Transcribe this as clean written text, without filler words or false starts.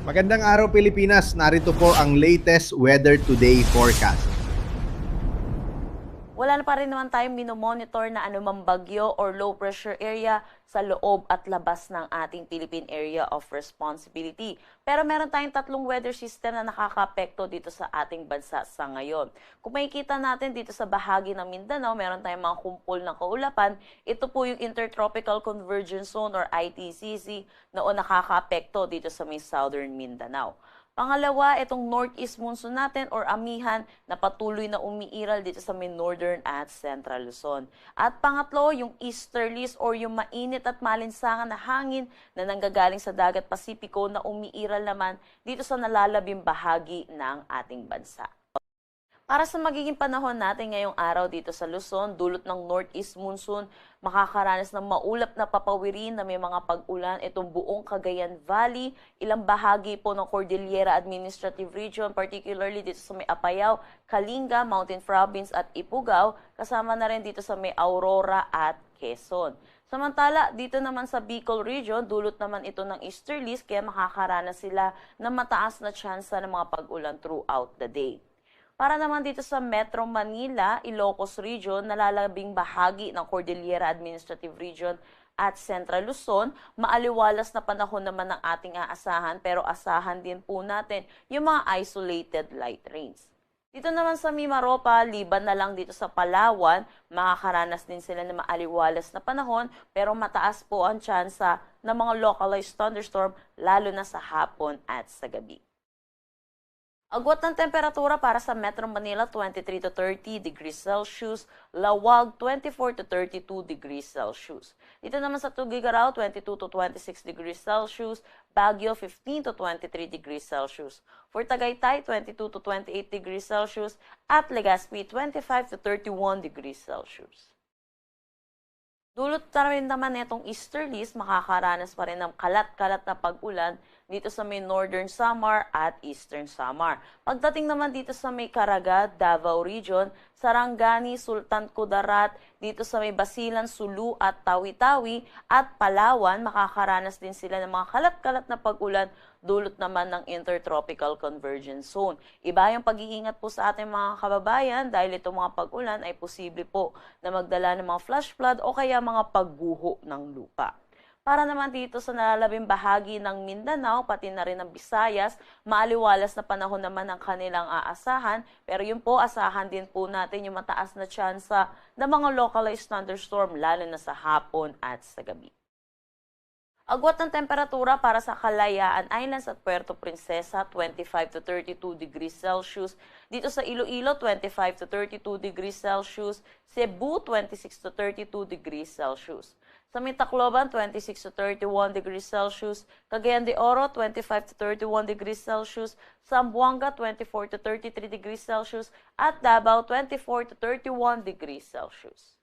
Magandang araw Pilipinas, narito po ang latest Weather Today forecast. Wala na pa rin naman tayong minomonitor na anumang bagyo or low pressure area sa loob at labas ng ating Philippine Area of Responsibility. Pero meron tayong tatlong weather system na nakakaapekto dito sa ating bansa sa ngayon. Kung makikita natin dito sa bahagi ng Mindanao, meron tayong mga kumpol ng kaulapan. Ito po yung Intertropical Convergence Zone or ITCZ na nakakaapekto dito sa may Southern Mindanao. Pangalawa, itong northeast monsoon natin or amihan na patuloy na umiiral dito sa may northern at central Luzon. At pangatlo, yung easterlies or yung mainit at malinsangan na hangin na nanggagaling sa dagat Pasipiko na umiiral naman dito sa nalalabing bahagi ng ating bansa. Para sa magiging panahon natin ngayong araw dito sa Luzon, dulot ng northeast monsoon, makakaranas ng maulap na papawirin na may mga pag-ulan itong buong Cagayan Valley, ilang bahagi po ng Cordillera Administrative Region, particularly dito sa may Apayao, Kalinga, Mountain Province at Ifugao, kasama na rin dito sa may Aurora at Quezon. Samantala, dito naman sa Bicol Region, dulot naman ito ng easterlies kaya makakaranas sila ng mataas na tsansa ng mga pag-ulan throughout the day. Para naman dito sa Metro Manila, Ilocos Region, nalalabing bahagi ng Cordillera Administrative Region at Central Luzon, maaliwalas na panahon naman ng ating aasahan pero asahan din po natin yung mga isolated light rains. Dito naman sa Mimaropa, liban na lang dito sa Palawan, makakaranas din sila ng maaliwalas na panahon pero mataas po ang tsansa ng mga localized thunderstorm lalo na sa hapon at sa gabi. Agwat ng temperatura para sa Metro Manila 23 to 30 degrees Celsius, Lawag 24 to 32 degrees Celsius. Dito naman sa Tugigaraw 22 to 26 degrees Celsius, Baguio 15 to 23 degrees Celsius. For Tagaytay 22 to 28 degrees Celsius at Legazpi 25 to 31 degrees Celsius. Dulot na rin naman itong easterlies, makakaranas pa rin ng kalat-kalat na pag-ulan dito sa may Northern Samar at Eastern Samar. Pagdating naman dito sa may Caraga, Davao Region, Sarangani, Sultan Kudarat, dito sa may Basilan, Sulu at Tawi-Tawi at Palawan, makakaranas din sila ng mga kalat-kalat na pag-ulan dulot naman ng Intertropical Convergence Zone. Iba yung pag-iingat po sa ating mga kababayan dahil itong mga pag-ulan ay posible po na magdala ng mga flash flood o kaya mga pagguho ng lupa. Para naman dito sa nalalabing bahagi ng Mindanao, pati na rin ng Visayas, maaliwalas na panahon naman ang kanilang aasahan, pero yun po, asahan din po natin yung mataas na tsansa ng mga localized thunderstorm, lalo na sa hapon at sa gabi. Agwat ng temperatura para sa Kalayaan Islands at Puerto Princesa, 25 to 32 degrees Celsius. Dito sa Iloilo, 25 to 32 degrees Celsius. Cebu, 26 to 32 degrees Celsius. Sa Tacloban, 26 to 31 degrees Celsius. Cagayan de Oro, 25 to 31 degrees Celsius. Zamboanga, 24 to 33 degrees Celsius. At Davao, 24 to 31 degrees Celsius.